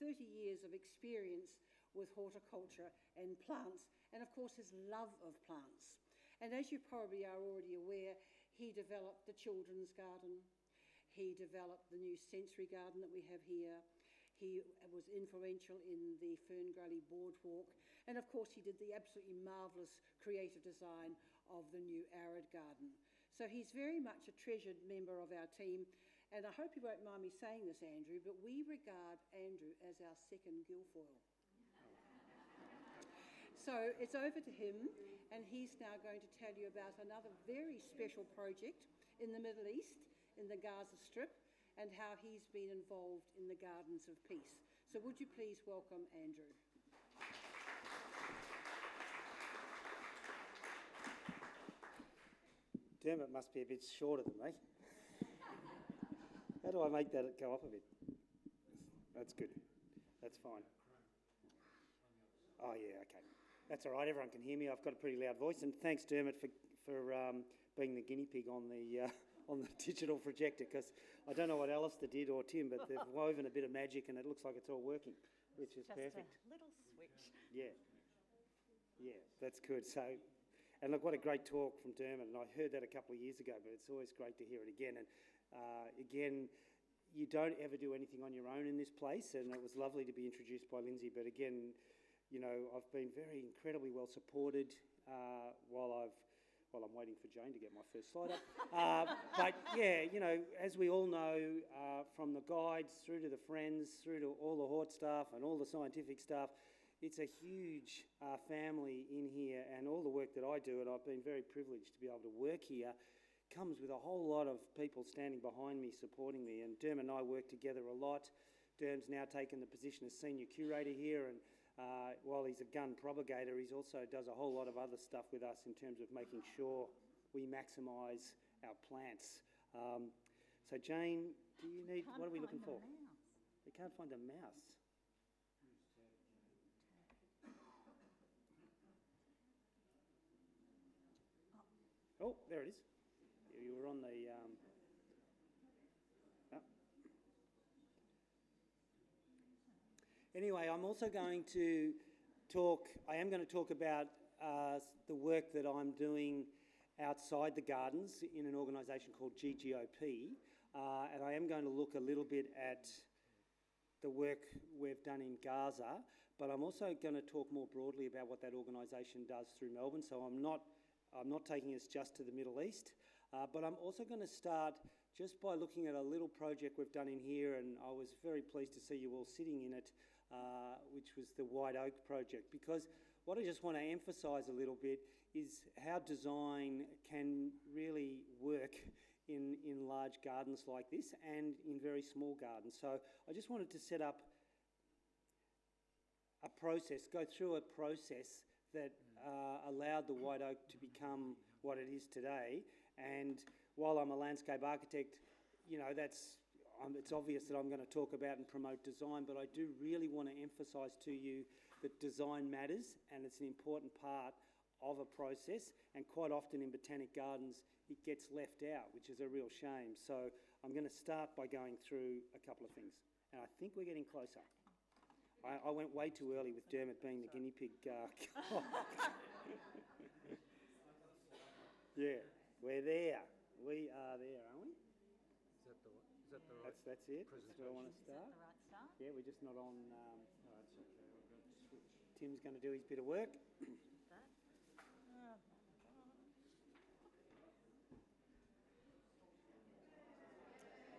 30 years of experience with horticulture and plants, and of course his love of plants. And as you probably are already aware, he developed the children's garden. He developed the new sensory garden that we have here. He was influential in the Fern Gully Boardwalk. And of course, he did the absolutely marvellous creative design of the new Arid Garden. So he's very much a treasured member of our team. And I hope you won't mind me saying this, Andrew, but we regard Andrew as our second Guilfoyle. So it's over to him, and he's now going to tell you about another very special project in the Middle East, in the Gaza Strip, and how he's been involved in the Gardens of Peace. So would you please welcome Andrew? Dermot must be a bit shorter than me. How do I make that go up a bit? That's good. That's fine. Oh, yeah, okay. That's all right. Everyone can hear me. I've got a pretty loud voice. And thanks, Dermot, for being the guinea pig on the digital projector, because I don't know what Alistair did or Tim, but they've woven a bit of magic and it looks like it's all working, which is perfect. Just a little switch. Yeah, that's good. So, and look, what a great talk from Dermot, and I heard that a couple of years ago, but it's always great to hear it again. And again, you don't ever do anything on your own in this place, and it was lovely to be introduced by Lindsay, but again, you know, I've been very incredibly well supported while I'm waiting for Jane to get my first slide up. But yeah, you know, as we all know, from the guides through to the friends, through to all the hort staff and all the scientific staff, it's a huge family in here, and all the work that I do, and I've been very privileged to be able to work here, comes with a whole lot of people standing behind me, supporting me, and Derm and I work together a lot. Derm's now taken the position as senior curator here, and while he's a gun propagator, he also does a whole lot of other stuff with us in terms of making sure we maximise our plants. So Jane, do you need, what are we looking for? We can't find the mouse. Oh, there it is. You were on the... Anyway, I'm also going to talk about the work that I'm doing outside the gardens in an organisation called GGOP, and I am going to look a little bit at the work we've done in Gaza, but I'm also going to talk more broadly about what that organisation does through Melbourne, so I'm not taking us just to the Middle East, but I'm also going to start just by looking at a little project we've done in here, and I was very pleased to see you all sitting in it, which was the White Oak project, because what I just want to emphasise a little bit is how design can really work in large gardens like this and in very small gardens. So I just wanted to set up a process, go through a process that allowed the White Oak to become what it is today. And while I'm a landscape architect, you know, it's obvious that I'm going to talk about and promote design, but I do really want to emphasise to you that design matters and it's an important part of a process, and quite often in botanic gardens it gets left out, which is a real shame. So I'm going to start by going through a couple of things, and I think we're getting closer. I went way too early with Dermot being the guinea pig. Yeah, we're there. We are there, aren't we? Is that the right? That's it. That's where I want to start. Is that the right start? Yeah, we're just not on. No, that's okay. I've got to switch. Tim's going to do his bit of work.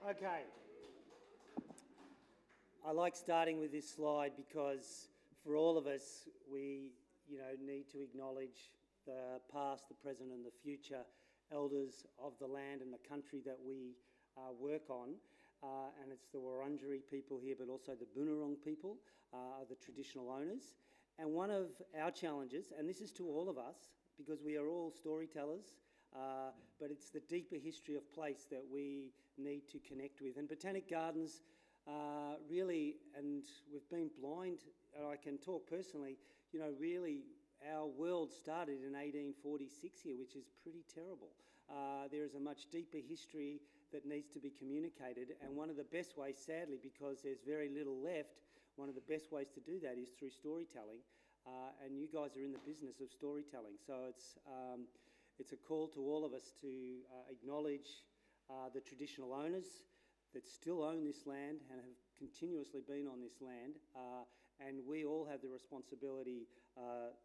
Okay. I like starting with this slide because for all of us, we need to acknowledge the past, the present and the future elders of the land and the country that we work on. And it's the Wurundjeri people here, but also the Boonwurrung people, are the traditional owners. And one of our challenges, and this is to all of us, because we are all storytellers, but it's the deeper history of place that we need to connect with. And Botanic Gardens really, and we've been blind, and I can talk personally, really our world started in 1846 here, which is pretty terrible. There is a much deeper history that needs to be communicated, and one of the best ways, sadly, because there's very little left, one of the best ways to do that is through storytelling, and you guys are in the business of storytelling. So it's a call to all of us to acknowledge the traditional owners that still own this land and have continuously been on this land, and we all have the responsibility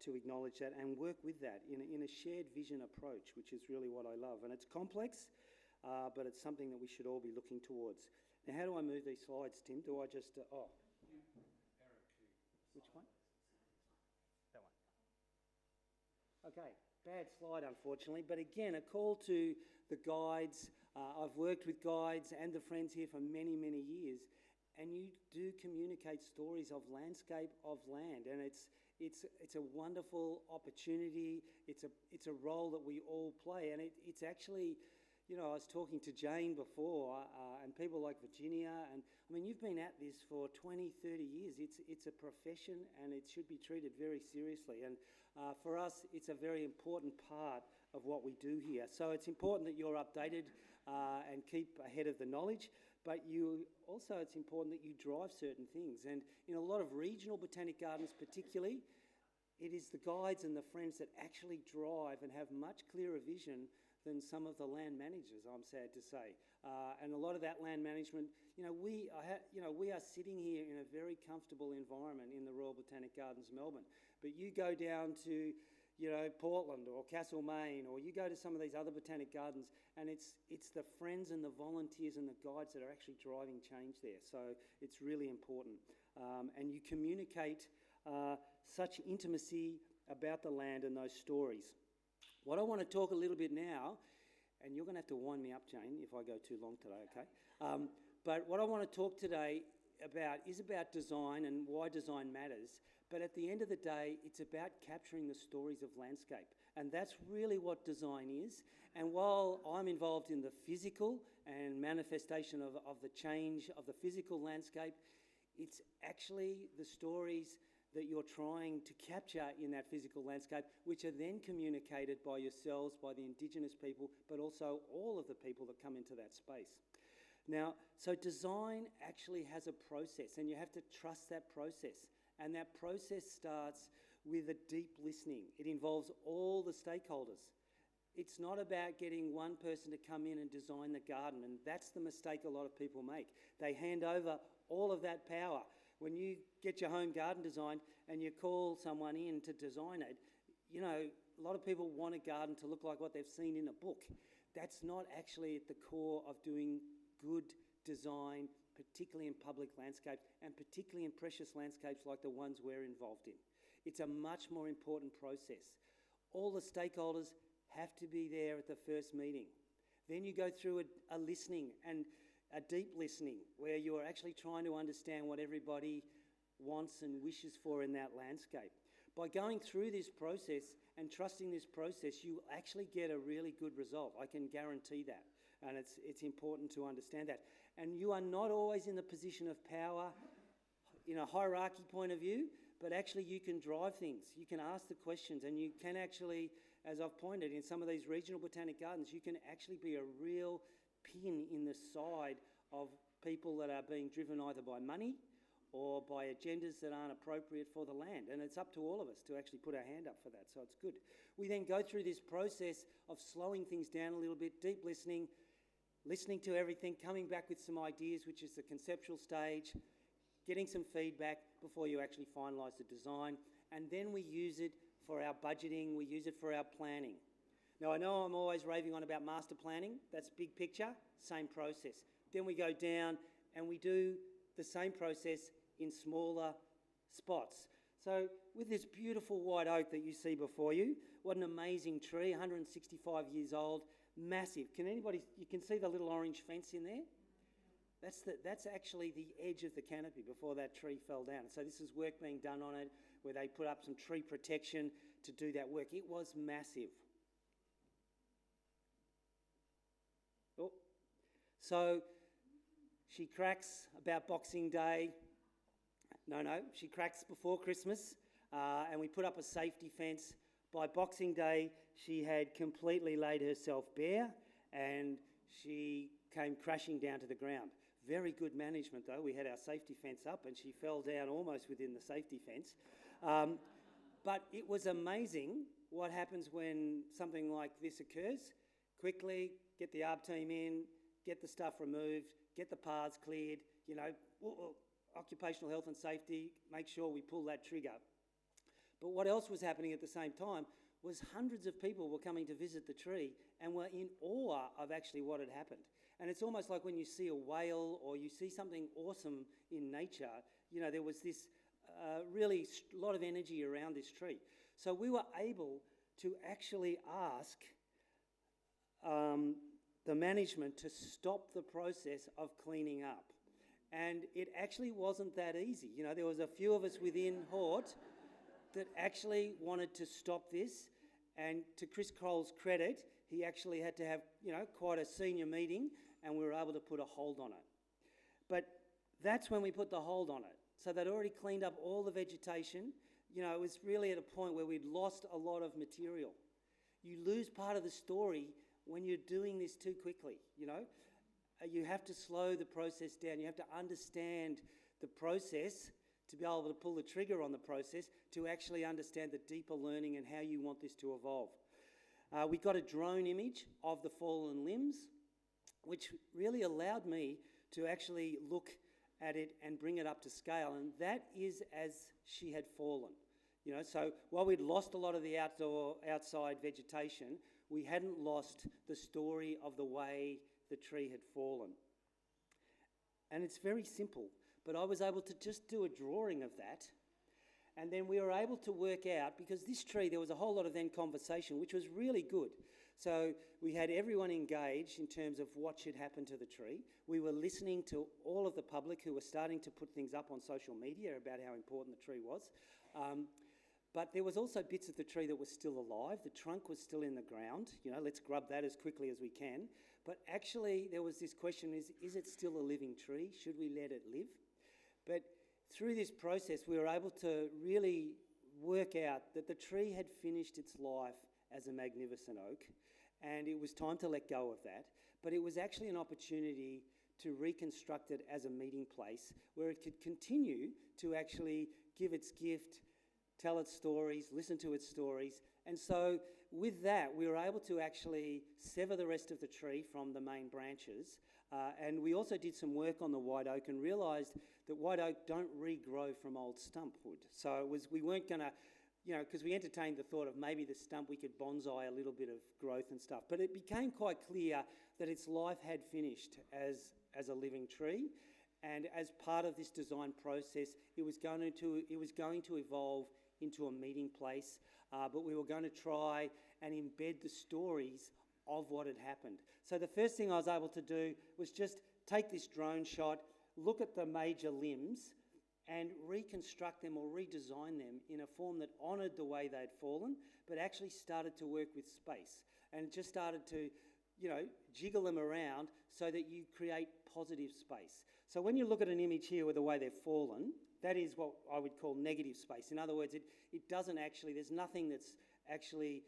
to acknowledge that and work with that in a shared vision approach, which is really what I love. And it's complex, but it's something that we should all be looking towards. Now, how do I move these slides, Tim? Do I just... Which one? That one. Okay, bad slide, unfortunately. But again, a call to the guides. I've worked with guides and the friends here for many, many years. And you do communicate stories of landscape, of land, and it's a wonderful opportunity. It's a role that we all play, and it's actually, you know, I was talking to Jane before, and people like Virginia, and I mean, you've been at this for 20, 30 years. It's a profession, and it should be treated very seriously. And for us, it's a very important part of what we do here. So it's important that you're updated and keep ahead of the knowledge. But it's important that you drive certain things. And in a lot of regional botanic gardens particularly, it is the guides and the friends that actually drive and have much clearer vision than some of the land managers, I'm sad to say. And a lot of that land management, we are sitting here in a very comfortable environment in the Royal Botanic Gardens, Melbourne. But you go down to Portland or Castlemaine, or you go to some of these other botanic gardens, and it's the friends and the volunteers and the guides that are actually driving change there. So it's really important. And you communicate such intimacy about the land and those stories. What I want to talk a little bit now, and you're going to have to wind me up, Jane, if I go too long today, okay? But what I want to talk today is about design and why design matters. But at the end of the day, it's about capturing the stories of landscape. And that's really what design is. And while I'm involved in the physical and manifestation of the change of the physical landscape, it's actually the stories that you're trying to capture in that physical landscape, which are then communicated by yourselves, by the Indigenous people, but also all of the people that come into that space. Now, so design actually has a process, and you have to trust that process. And that process starts with a deep listening. It involves all the stakeholders. It's not about getting one person to come in and design the garden, and that's the mistake a lot of people make. They hand over all of that power. When you get your home garden designed and you call someone in to design it, a lot of people want a garden to look like what they've seen in a book. That's not actually at the core of doing good design, particularly in public landscapes and particularly in precious landscapes like the ones we're involved in. It's a much more important process. All the stakeholders have to be there at the first meeting. Then you go through a listening, and a deep listening, where you are actually trying to understand what everybody wants and wishes for in that landscape. By going through this process and trusting this process, you actually get a really good result. I can guarantee that. And it's important to understand that. And you are not always in the position of power in a hierarchy point of view, but actually you can drive things. You can ask the questions, and you can actually, as I've pointed, in some of these regional botanic gardens, you can actually be a real pin in the side of people that are being driven either by money or by agendas that aren't appropriate for the land. And it's up to all of us to actually put our hand up for that, so it's good. We then go through this process of slowing things down a little bit, deep listening to everything, coming back with some ideas, which is the conceptual stage, getting some feedback before you actually finalise the design, and then we use it for our budgeting, we use it for our planning. Now, I know I'm always raving on about master planning. That's big picture, same process. Then we go down and we do the same process in smaller spots. So with this beautiful white oak that you see before you, what an amazing tree, 165 years old, massive. You can see the little orange fence in there? That's actually the edge of the canopy before that tree fell down. So this is work being done on it, where they put up some tree protection to do that work. It was massive. Oh. So she cracks about Boxing Day. No, she cracks before Christmas, and we put up a safety fence. By Boxing Day, she had completely laid herself bare, and she came crashing down to the ground. Very good management though. We had our safety fence up and she fell down almost within the safety fence. But it was amazing what happens when something like this occurs. Quickly get the ARB team in, get the stuff removed, get the paths cleared, occupational health and safety, make sure we pull that trigger. But what else was happening at the same time was hundreds of people were coming to visit the tree and were in awe of actually what had happened. And it's almost like when you see a whale or you see something awesome in nature, there was this really lot of energy around this tree. So we were able to actually ask the management to stop the process of cleaning up. And it actually wasn't that easy. There was a few of us within Hort that actually wanted to stop this. And to Chris Kroll's credit, he actually had to have, quite a senior meeting, and we were able to put a hold on it. But that's when we put the hold on it. So they'd already cleaned up all the vegetation. It was really at a point where we'd lost a lot of material. You lose part of the story when you're doing this too quickly, You have to slow the process down. You have to understand the process to be able to pull the trigger on the process to actually understand the deeper learning and how you want this to evolve. We got a drone image of the fallen limbs, which really allowed me to actually look at it and bring it up to scale, and that is as she had fallen. So while we'd lost a lot of the outside vegetation, we hadn't lost the story of the way the tree had fallen. And it's very simple, but I was able to just do a drawing of that, and then we were able to work out, because this tree, there was a whole lot of then conversation, which was really good. So we had everyone engaged in terms of what should happen to the tree. We were listening to all of the public who were starting to put things up on social media about how important the tree was. But there was also bits of the tree that were still alive. The trunk was still in the ground. Let's grub that as quickly as we can. But actually, there was this question, is it still a living tree? Should we let it live? But through this process, we were able to really work out that the tree had finished its life as a magnificent oak, and it was time to let go of that. But it was actually an opportunity to reconstruct it as a meeting place where it could continue to actually give its gift, tell its stories, listen to its stories. And so with that, we were able to actually sever the rest of the tree from the main branches. And we also did some work on the white oak and realised that white oak don't regrow from old stump wood. So we weren't going to, because we entertained the thought of maybe the stump we could bonsai a little bit of growth and stuff. But it became quite clear that its life had finished as a living tree. And as part of this design process, it was going to evolve into a meeting place, but we were going to try and embed the stories of what had happened. So the first thing I was able to do was just take this drone shot, look at the major limbs, and reconstruct them or redesign them in a form that honoured the way they'd fallen, but actually started to work with space and just started to, jiggle them around so that you create positive space. So when you look at an image here with the way they've fallen, that is what I would call negative space. In other words, it doesn't actually, there's nothing that's actually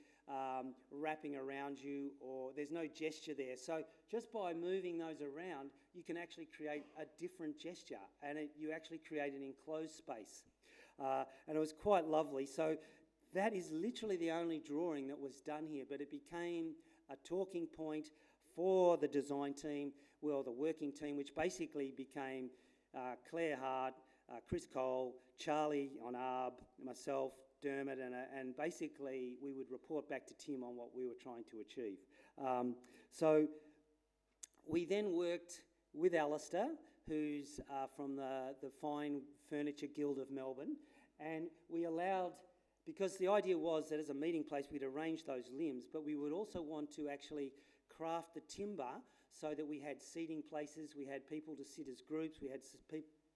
wrapping around you, or there's no gesture there. So just by moving those around, you can actually create a different gesture, and you actually create an enclosed space. And it was quite lovely. So that is literally the only drawing that was done here, but it became a talking point for the design team, well, the working team, which basically became Claire Hart, Chris Cole, Charlie on ARB, myself, Dermot, and basically we would report back to Tim on what we were trying to achieve. So we then worked with Alistair, who's from the Fine Furniture Guild of Melbourne, and we allowed, because the idea was that as a meeting place we'd arrange those limbs, but we would also want to actually craft the timber so that we had seating places, we had people to sit as groups, we had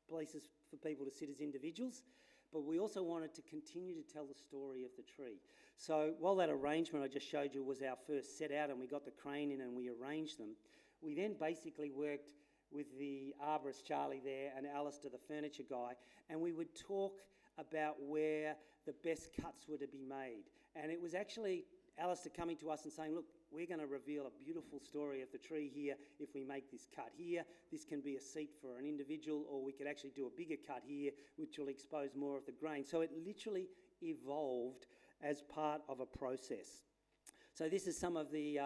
places for people to sit as individuals, but we also wanted to continue to tell the story of the tree. So while that arrangement I just showed you was our first set out and we got the crane in and we arranged them, we then basically worked with the arborist Charlie there and Alistair, the furniture guy, and we would talk about where the best cuts were to be made. And it was actually Alistair coming to us and saying, look, we're going to reveal a beautiful story of the tree here if we make this cut here. This can be a seat for an individual, or we could actually do a bigger cut here, which will expose more of the grain. So it literally evolved as part of a process. So this is some of the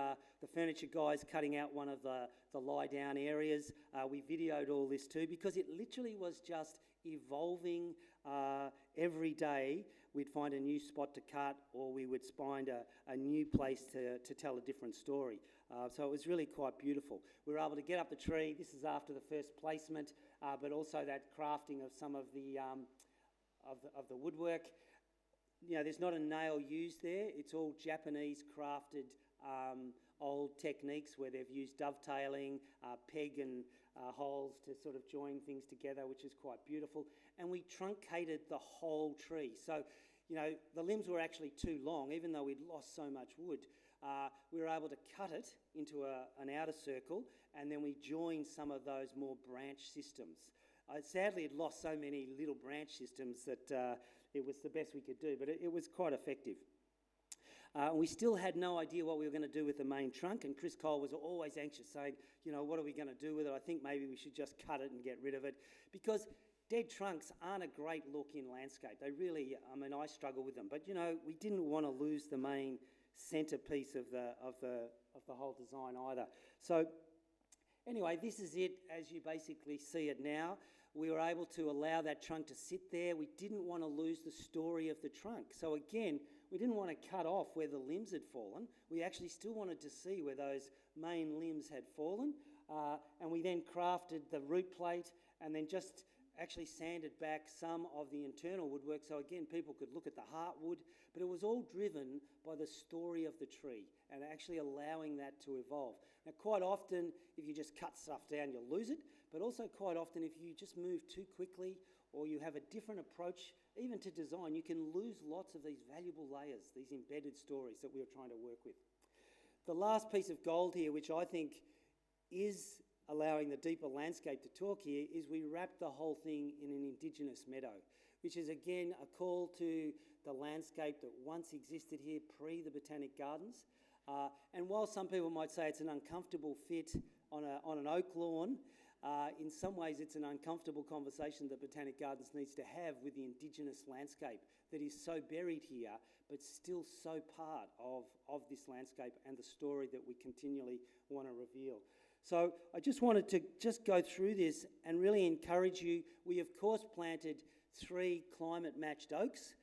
furniture guys cutting out one of the lie-down areas. We videoed all this too because it literally was just evolving every day. We'd find a new spot to cut, or we would find a new place to tell a different story. So it was really quite beautiful. We were able to get up the tree. This is after the first placement, but also that crafting of some of the woodwork. You know, there's not a nail used there. It's all Japanese crafted old techniques where they've used dovetailing, peg and holes to sort of join things together, which is quite beautiful. And we truncated the whole tree. So, you know, the limbs were actually too long, even though we'd lost so much wood. We were able to cut it into an outer circle, and then we joined some of those more branch systems. Sadly, it lost so many little branch systems that it was the best we could do, but it was quite effective. We still had no idea what we were going to do with the main trunk, and Chris Cole was always anxious, saying, you know, what are we going to do with it? I think maybe we should just cut it and get rid of it, because dead trunks aren't a great look in landscape. They really, I mean, I struggle with them, but you know, we didn't want to lose the main centerpiece of the whole design either. So anyway, this is it as you basically see it now. We were able to allow that trunk to sit there. We didn't want to lose the story of the trunk. So again, we didn't want to cut off where the limbs had fallen. We actually still wanted to see where those main limbs had fallen. And we then crafted the root plate and then just actually sanded back some of the internal woodwork. So again, people could look at the heartwood, but it was all driven by the story of the tree and actually allowing that to evolve. Now, quite often, if you just cut stuff down, you'll lose it. But also quite often, if you just move too quickly or you have a different approach, even to design, you can lose lots of these valuable layers, these embedded stories that we were trying to work with. The last piece of gold here, which I think is allowing the deeper landscape to talk here, is we wrapped the whole thing in an Indigenous meadow, which is again a call to the landscape that once existed here pre the Botanic Gardens. And while some people might say it's an uncomfortable fit on an oak lawn, in some ways it's an uncomfortable conversation that Botanic Gardens needs to have with the Indigenous landscape that is so buried here, but still so part of this landscape and the story that we continually want to reveal. So I just wanted to just go through this and really encourage you. We, of course, planted 3 climate-matched oaks,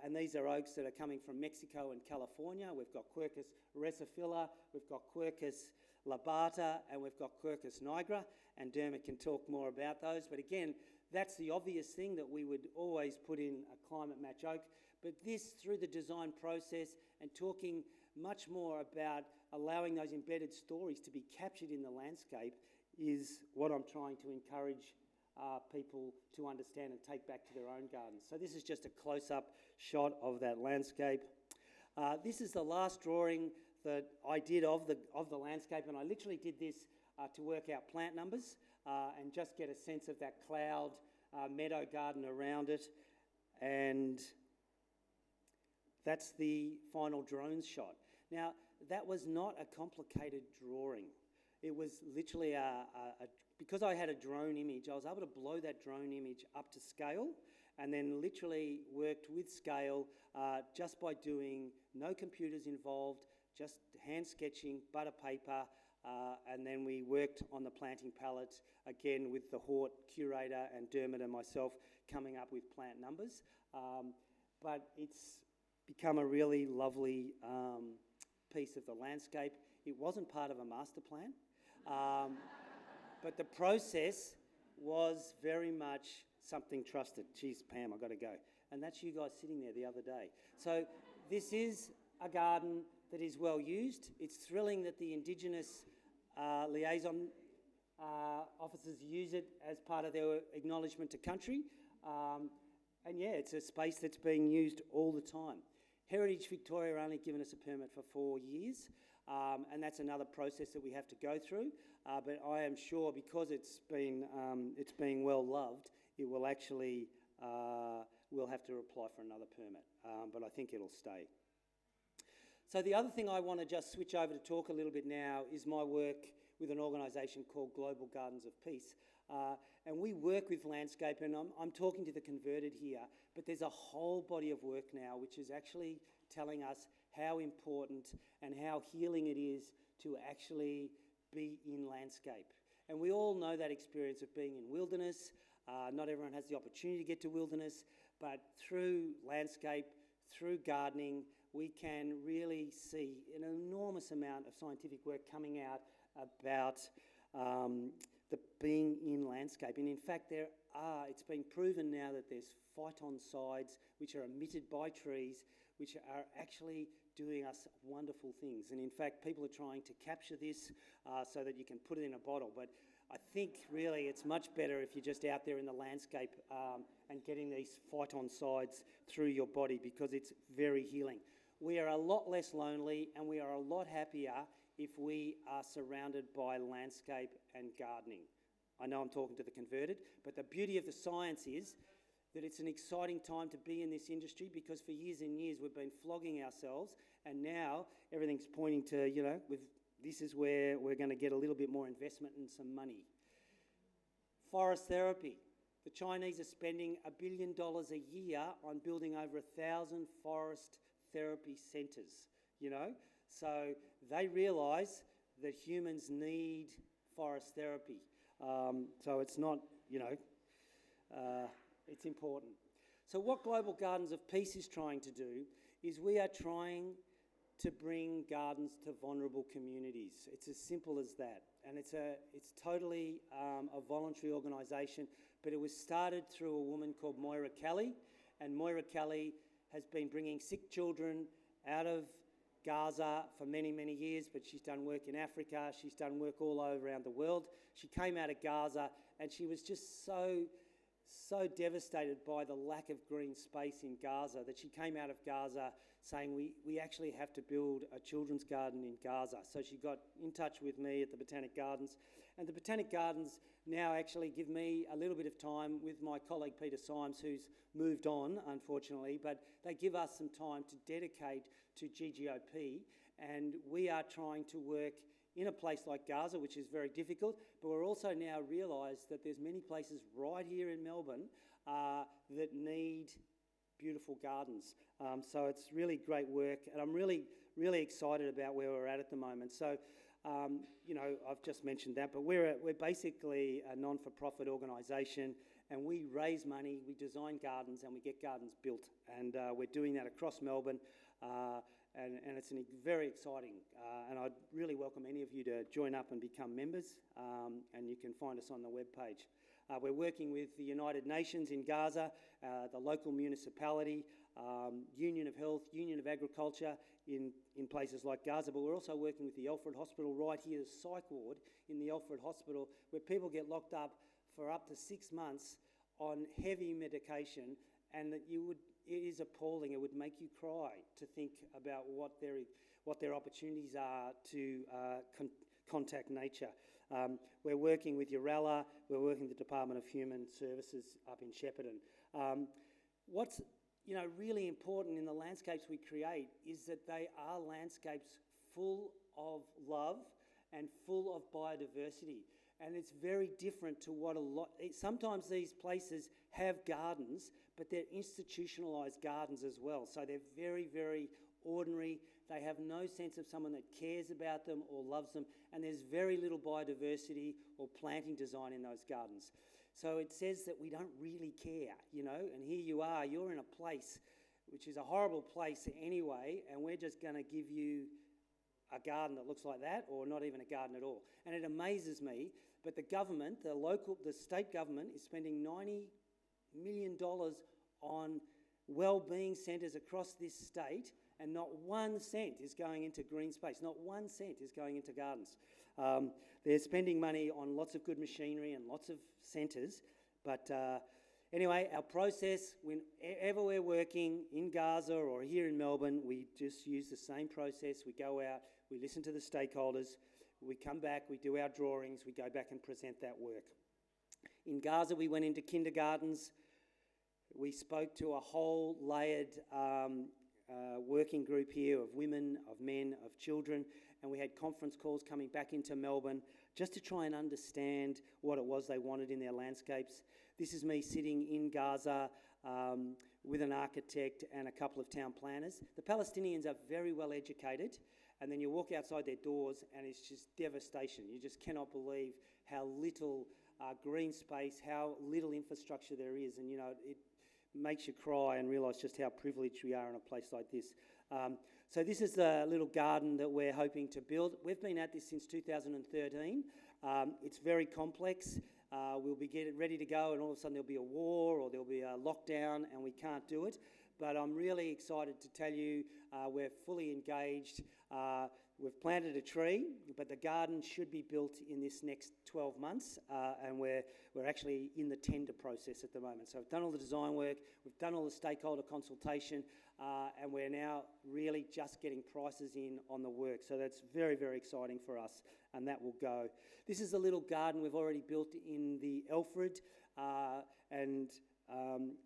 and these are oaks that are coming from Mexico and California. We've got Quercus resifila, we've got Quercus labata, and we've got Quercus nigra, and Dermot can talk more about those. But again, that's the obvious thing that we would always put in a climate match oak. But this, through the design process and talking much more about allowing those embedded stories to be captured in the landscape, is what I'm trying to encourage people to understand and take back to their own gardens. So this is just a close-up shot of that landscape. This is the last drawing that I did of the landscape, and I literally did this to work out plant numbers and just get a sense of that cloud meadow garden around it. And that's the final drone shot. Now, that was not a complicated drawing. It was literally because I had a drone image, I was able to blow that drone image up to scale and then literally worked with scale just by doing no computers involved, just hand sketching, butter paper, and then we worked on the planting pallets, again with the Hort curator and Dermot and myself coming up with plant numbers. But it's become a really lovely piece of the landscape. It wasn't part of a master plan, but the process was very much something trusted. Geez, Pam, I've got to go. And that's you guys sitting there the other day. So this is a garden that is well used. It's thrilling that the Indigenous liaison officers use it as part of their acknowledgement to country. And yeah, it's a space that's being used all the time. Heritage Victoria only given us a permit for 4 years, and that's another process that we have to go through. But I am sure because it's being well loved, it will actually we'll have to apply for another permit. But I think it'll stay. So the other thing I want to just switch over to talk a little bit now is my work with an organisation called Global Gardens of Peace. And we work with landscape, and I'm talking to the converted here, but there's a whole body of work now which is actually telling us how important and how healing it is to actually be in landscape. And we all know that experience of being in wilderness. Not everyone has the opportunity to get to wilderness, but through landscape, through gardening, we can really see an enormous amount of scientific work coming out about the being in landscape. And in fact, it's been proven now that there's phytoncides which are emitted by trees, which are actually doing us wonderful things. And in fact, people are trying to capture this so that you can put it in a bottle. But I think really it's much better if you're just out there in the landscape and getting these phytoncides through your body, because it's very healing. We are a lot less lonely and we are a lot happier if we are surrounded by landscape and gardening. I know I'm talking to the converted, but the beauty of the science is that it's an exciting time to be in this industry, because for years and years we've been flogging ourselves, and now everything's pointing to, this is where we're going to get a little bit more investment and some money. Forest therapy. The Chinese are spending $1 billion a year on building over 1,000 forest therapy centres, So they realise that humans need forest therapy. So it's not, it's important. So what Global Gardens of Peace is trying to do is we are trying to bring gardens to vulnerable communities. It's as simple as that. And it's totally a voluntary organisation, but it was started through a woman called Moira Kelly, and Moira Kelly has been bringing sick children out of Gaza for many, many years, but she's done work in Africa, she's done work all over around the world. She came out of Gaza and she was just so devastated by the lack of green space in Gaza that she came out of Gaza saying, we actually have to build a children's garden in Gaza. So she got in touch with me at the Botanic Gardens, and the Botanic Gardens now actually give me a little bit of time with my colleague Peter Symes, who's moved on, unfortunately, but they give us some time to dedicate to GGOP, and we are trying to work in a place like Gaza, which is very difficult, but we're also now realised that there's many places right here in Melbourne that need beautiful gardens. So it's really great work, and I'm really, really excited about where we're at the moment. So, I've just mentioned that, but we're basically a non-for-profit organisation, and we raise money, we design gardens, and we get gardens built, and we're doing that across Melbourne. And it's very exciting, and I'd really welcome any of you to join up and become members, and you can find us on the webpage. We're working with the United Nations in Gaza, the local municipality, Union of Health, Union of Agriculture in places like Gaza, but we're also working with the Alfred Hospital right here, the psych ward in the Alfred Hospital, where people get locked up for up to 6 months on heavy medication, and that it is appalling. It would make you cry to think about what their opportunities are to contact nature. We're working with Uralla, we're working with the Department of Human Services up in Shepparton. What's really important in the landscapes we create is that they are landscapes full of love and full of biodiversity. And it's very different to what sometimes these places have gardens, but they're institutionalised gardens as well. So they're very, very ordinary. They have no sense of someone that cares about them or loves them, and there's very little biodiversity or planting design in those gardens. So it says that we don't really care, and here you are, you're in a place which is a horrible place anyway, and we're just going to give you a garden that looks like that, or not even a garden at all. And it amazes me, but the government, the state government, is spending $90 million on wellbeing centres across this state, and not 1 cent is going into green space. Not 1 cent is going into gardens. They're spending money on lots of good machinery and lots of centres, but anyway, our process, whenever we're working in Gaza or here in Melbourne, we just use the same process. We go out, we listen to the stakeholders, we come back, we do our drawings, we go back and present that work. In Gaza, we went into kindergartens, we spoke to a whole layered working group here of women, of men, of children, and we had conference calls coming back into Melbourne just to try and understand what it was they wanted in their landscapes. This is me sitting in Gaza with an architect and a couple of town planners. The Palestinians are very well educated, and then you walk outside their doors and it's just devastation. You just cannot believe how little green space, how little infrastructure there is, and it makes you cry and realise just how privileged we are in a place like this. So this is the little garden that we're hoping to build. We've been at this since 2013. It's very complex. We'll be getting ready to go and all of a sudden there'll be a war or there'll be a lockdown and we can't do it. But I'm really excited to tell you we're fully engaged. We've planted a tree, but the garden should be built in this next 12 months, and we're actually in the tender process at the moment. So we've done all the design work, we've done all the stakeholder consultation, and we're now really just getting prices in on the work. So that's very, very exciting for us, and that will go. This is a little garden we've already built in the Alfred, and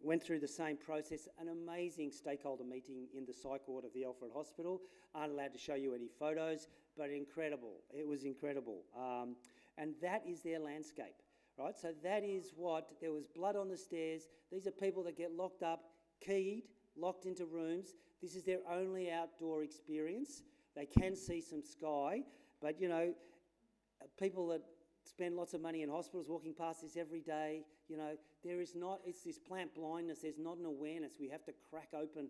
went through the same process, an amazing stakeholder meeting in the psych ward of the Alfred Hospital. Aren't allowed to show you any photos, but incredible. It was incredible. And that is their landscape, right? So that is what, there was blood on the stairs. These are people that get locked up, keyed, locked into rooms. This is their only outdoor experience. They can see some sky, but people that spend lots of money in hospitals walking past this every day, there is not, it's this plant blindness, there's not an awareness. We have to crack open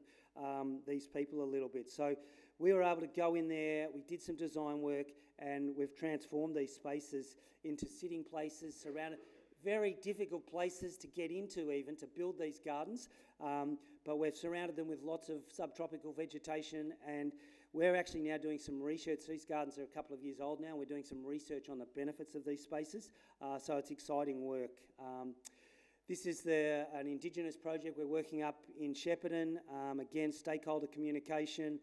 these people a little bit. So we were able to go in there, we did some design work, and we've transformed these spaces into sitting places, surrounded, very difficult places to get into even, to build these gardens, but we've surrounded them with lots of subtropical vegetation, and we're actually now doing some research. These gardens are a couple of years old now. We're doing some research on the benefits of these spaces, so it's exciting work. This is an Indigenous project we're working up in Shepparton. Again, stakeholder communication,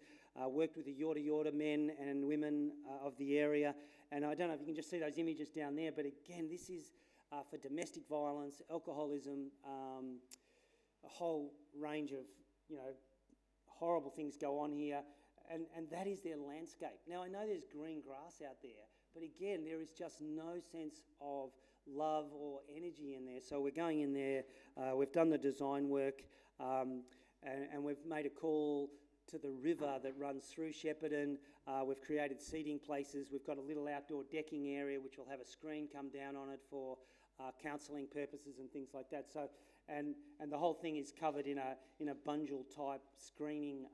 worked with the Yorta Yorta men and women of the area. And I don't know if you can just see those images down there, but again, this is for domestic violence, alcoholism, a whole range of, horrible things go on here. And that is their landscape. Now, I know there's green grass out there, but again, there is just no sense of love or energy in there. So we're going in there, we've done the design work, and we've made a call to the river that runs through Shepparton. We've created seating places. We've got a little outdoor decking area which will have a screen come down on it for counselling purposes and things like that. So, and the whole thing is covered in a bungel type screening.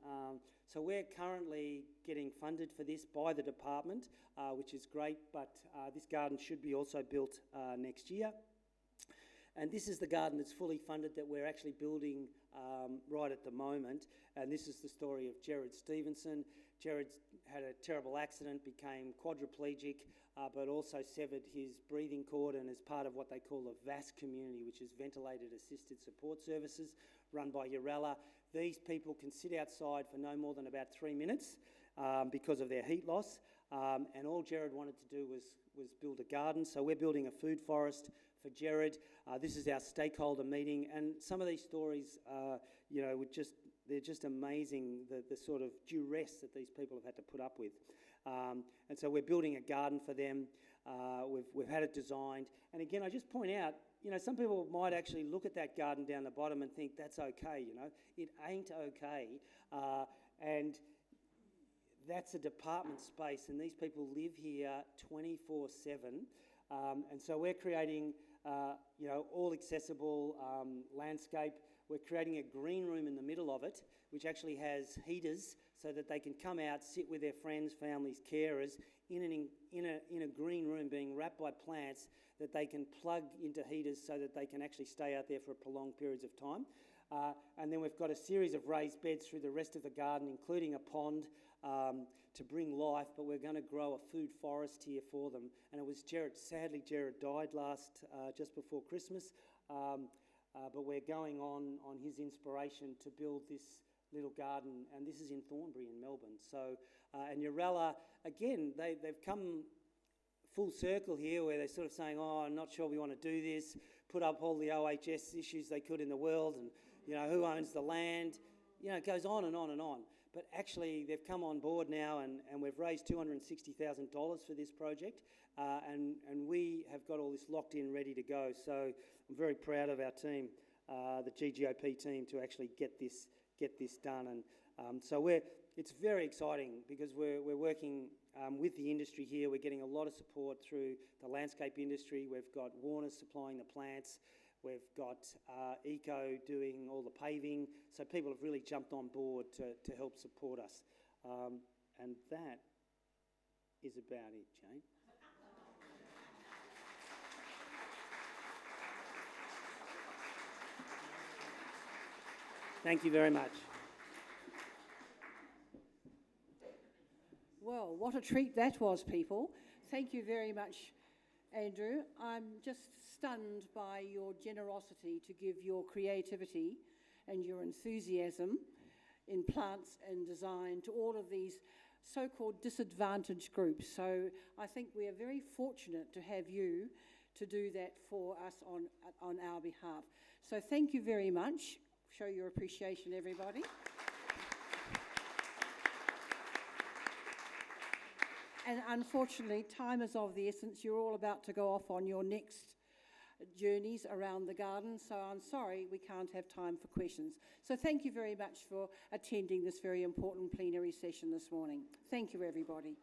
So we're currently getting funded for this by the department, which is great, but this garden should be also built next year. And this is the garden that's fully funded that we're actually building right at the moment. And this is the story of Jared Stevenson. Jared had a terrible accident, became quadriplegic, but also severed his breathing cord, and is part of what they call the VAS community, which is Ventilated Assisted Support Services, run by Urella. These people can sit outside for no more than about 3 minutes because of their heat loss. And all Jared wanted to do was build a garden. So we're building a food forest for Jared. This is our stakeholder meeting. And some of these stories, they're just amazing, the sort of duress that these people have had to put up with. And so we're building a garden for them. We've had it designed. And again, I just point out, some people might actually look at that garden down the bottom and think that's okay, It ain't okay. And that's a department space, and these people live here 24/7. And so we're creating, all accessible landscape. We're creating a green room in the middle of it, which actually has heaters so that they can come out, sit with their friends, families, carers in a green room being wrapped by plants that they can plug into heaters so that they can actually stay out there for prolonged periods of time. And then we've got a series of raised beds through the rest of the garden, including a pond to bring life, but we're going to grow a food forest here for them. And it was Jared, sadly Jared died just before Christmas, but we're going on his inspiration to build this little garden, and this is in Thornbury in Melbourne. So, and Urella, again, they've come full circle here where they're sort of saying, I'm not sure we want to do this, put up all the OHS issues they could in the world, and, who owns the land, it goes on and on and on. but actually they've come on board now, and we've raised $260,000 for this project, and we have got all this locked in, ready to go. So I'm very proud of our team, the GGOP team, to actually get this done. And so it's very exciting because we're working with the industry here. We're getting a lot of support through the landscape industry. We've got Warner supplying the plants. We've got Eco doing all the paving. So people have really jumped on board to help support us. And that is about it, Jane. Thank you very much. Well, what a treat that was, people. Thank you very much, Andrew. I'm just stunned by your generosity to give your creativity and your enthusiasm in plants and design to all of these so-called disadvantaged groups. So I think we are very fortunate to have you to do that for us on our behalf. So thank you very much. Show your appreciation, everybody. And unfortunately, time is of the essence. You're all about to go off on your next journeys around the garden, so I'm sorry we can't have time for questions. So thank you very much for attending this very important plenary session this morning. Thank you, everybody.